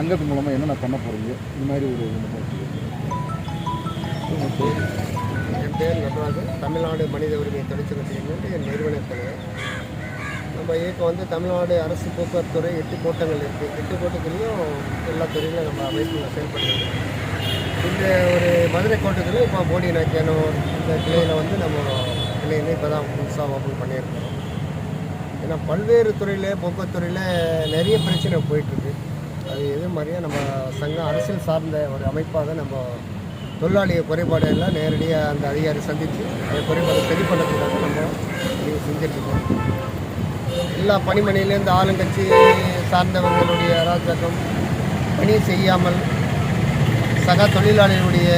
சங்கத்து மூலமாக என்னென்ன பண்ண போகிறீங்க? இந்த மாதிரி ஒரு என் பேர் நடராஜன், தமிழ்நாடு மனித உரிமை தொழிற்சங்கத்திலிருந்து என் நிறுவனத்தில் நம்ம இயக்கம் வந்து தமிழ்நாடு அரசு போக்குவரத்து துறை 8 கோட்டங்கள் இருக்குது. 8 கோட்டத்துலேயும் எல்லா துறையிலும் நம்ம அமைப்பில் செயல்படுறது. இந்த ஒரு மதுரை கோட்டத்தில் இப்போ போடி நாக்கியானூர் இந்த கிளையில் வந்து நம்ம கிளையில் இப்போ தான் புதுசாக ஓப்பன் பண்ணியிருக்கோம். ஏன்னா பல்வேறு துறையில் போக்குவரத்து துறையில் நிறைய பிரச்சனை போயிட்டுருக்கு. அது எது மாதிரியே நம்ம சங்கம் அரசியல் சார்ந்த ஒரு அமைப்பாக நம்ம தொழிலாளிய குறைபாடு எல்லாம் நேரடியாக அந்த அதிகாரி சந்தித்து அந்த குறைபாடு சரி பண்ணுறதுக்காக நம்ம நீங்கள் செஞ்சிட்ருக்கோம். எல்லா பணிமனையிலேருந்து ஆளுங்கட்சி சார்ந்தவர்களுடைய அராஜகம், பணி செய்யாமல் சக தொழிலாளிகளுடைய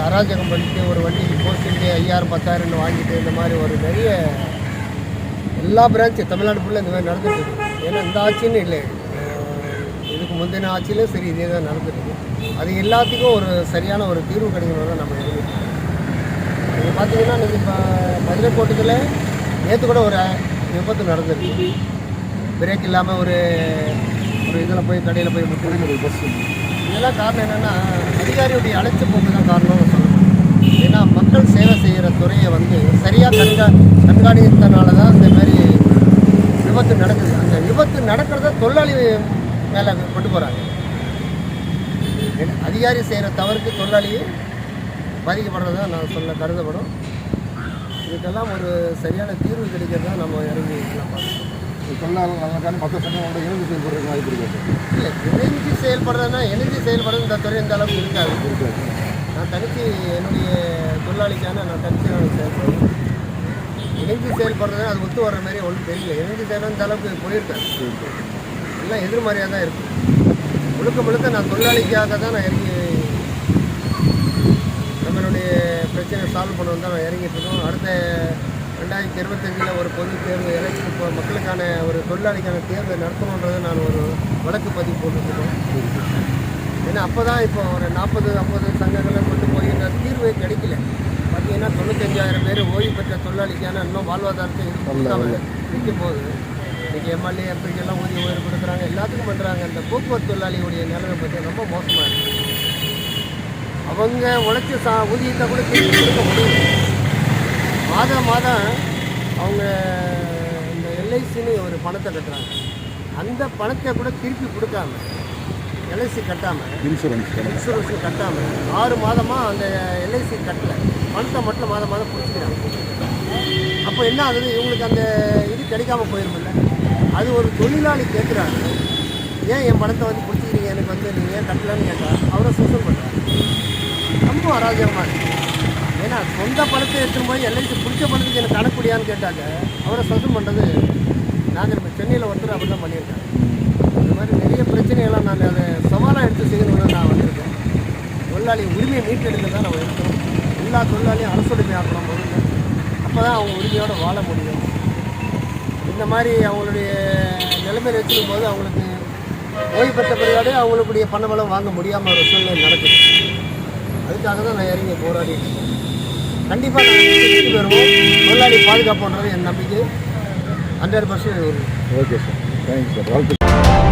அராஜகம் பண்ணிட்டு ஒரு வண்டிக்கு போஸ்டிங்கு 5000 10,000 வாங்கிட்டு இந்த மாதிரி ஒரு நிறைய எல்லா பிரான்ச்சு தமிழ்நாடு ஃபுல்லாக இந்த மாதிரி நடந்துட்டு. ஏன்னா இந்த ஆட்சின்னு இல்லை, இதுக்கு முந்தின ஆட்சியிலும் சரி இதே தான் நடந்துருக்கு. அது எல்லாத்துக்கும் ஒரு சரியான ஒரு தீர்வு கிடைக்கணும் தான் நம்ம எழுதிட்டோம். நீங்கள் பார்த்தீங்கன்னா நீங்கள் இப்போ மதுரை கோட்டத்தில் நேற்று கூட ஒரு விபத்து நடந்துருக்கு. பிரேக் இல்லாமல் ஒரு இதில் போய் கடையில் போய் முட்டு பஸ். இதெல்லாம் காரணம் என்னென்னா அதிகாரியுடைய அழைச்ச போக்கு தான் காரணம்னு சொல்லணும். ஏன்னா மக்கள் சேவை செய்கிற துறையை வந்து சரியாக கண்காணித்தனால தான் இந்த மாதிரி விபத்து நடக்குது. அந்த விபத்து நடக்கிறத தொழிலாளி மேலே கொண்டு போகிறாங்க. அதிகாரி செய்கிற தவறுக்கு தொழிலாளியே பாதிக்கப்படுறதா நான் கருதப்படும். இதுக்கெல்லாம் ஒரு சரியான தீர்வு கிடைக்கிறதா நம்ம இறங்கி தொழிலாளர்களுக்கான மற்ற சங்கங்களோட இணைந்து செயல்படுறதுக்கு வாய்ப்பு இருக்காது. இல்லை, இணைஞ்சு செயல்படுறதுனா இணைஞ்சு செயல்படுறது இந்த துறை இந்த அளவுக்கு இருக்காது. நான் தனித்து என்னுடைய தொழிலாளிக்கான நான் செயல்படுறேன். இணைஞ்சு செயல்படுறதுனா அது ஒத்து வர்ற மாதிரி ஒன்றும் தெரியல. இணைஞ்சு செயல்படுற இந்த அளவுக்கு போயிருக்காது. எல்லாம் எதிர்மறையாக தான் இருக்குது. முழுக்க நான் தொழிலாளிக்காக தான் நான் இறங்கி நம்மளுடைய பிரச்சனை சால்வ் பண்ணணும் தான் நான் இறங்கிட்டு இருக்கோம். அடுத்த 2025 ஒரு பொது தேர்வு எலெக்ஷன் இப்போ மக்களுக்கான ஒரு தொழிலாளிக்கான தேர்வை நடத்தணுன்றதை நான் ஒரு வழக்கு பதிவு போட்டுருக்கோம். ஏன்னா அப்போ தான் இப்போ ஒரு 40-50 சங்கங்களை கொண்டு போய் இந்த தீர்வு கிடைக்கல. பார்த்தீங்கன்னா 95,000 பேர் ஓய்வு பெற்ற தொழிலாளிக்கான இன்னும் வாழ்வாதாரத்தை நிற்கும் போது இன்றைக்கி எம்எல்ஏ எம்பிக்கெல்லாம் ஊதிய உயர்வு கொடுக்குறாங்க, எல்லாத்துக்கும் பண்ணுறாங்க. இந்த போக்குவரத்து தொழிலாளியுடைய நிலைமை பற்றி ரொம்ப மோசமாக இருக்குது. அவங்க உழைச்சி ஊதியத்தை கூட திருப்பி கொடுக்க முடியும். மாதம் அவங்க இந்த எல்ஐசின்னு ஒரு பணத்தை கட்டுறாங்க. அந்த பணத்தை கூட திருப்பி கொடுக்காம, எல்ஐசி கட்டாமல், இன்சூரன்ஸு கட்டாமல் 6 மாதமாக அந்த எல்ஐசி கட்டலை, பணத்தை மட்டும் மாதம் பிடிச்சிக்கிறாங்க. அப்போ என்ன ஆகுது, இவங்களுக்கு அந்த இது கிடைக்காம போயிருமில்ல. அது ஒரு தொழிலாளி கேட்குறாங்க, ஏன் என் பணத்தை வந்து பிடிச்சிக்கிறீங்க, எனக்கு வந்து நீங்கள் ஏன் கட்டலன்னு கேட்டால் அவரை சூசல் பண்ணுறாங்க. ரொம்ப அராஜகமாக இருக்குது. ஏன்னா சொந்த பணத்தை எடுத்துன்னு போய் எல்ஐசி பிடிச்ச பணத்துக்கு எனக்கு கணக்கூடியான்னு கேட்டாங்க அவரை சூசல் பண்ணுறது. நாங்கள் இப்போ சென்னையில் ஒருத்தர் அப்படி தான் பண்ணியிருக்காங்க. இந்த மாதிரி நிறைய பிரச்சனைகள்லாம் நான் அதை சவாலாக எடுத்து செய்யணும்னு நான் வந்திருக்கேன். தொழிலாளி உரிமையை மீட்டெடுக்க தான் நம்ம எடுக்கணும். எல்லா தொழிலாளியும் அரசுரிமை ஆக்கணும் போது. அப்போ தான் அவங்க உரிமையோடு வாழ முடியும். இந்த மாதிரி அவங்களுடைய நிலைமையில் வச்சுக்கும் போது அவங்களுக்கு ஓய்வு பெற்ற பிறகு அவங்களுடைய பண பலம் வாங்க முடியாமல் ஒரு சூழ்நிலை நடக்குது. அதுக்காக தான் நான் இறங்கி போராடி கண்டிப்பாக நாங்கள் வருவோம். தொழிலாளி பாதுகாப்புன்றது என் நம்பிக்கை 100%. Okay sir, thank you sir.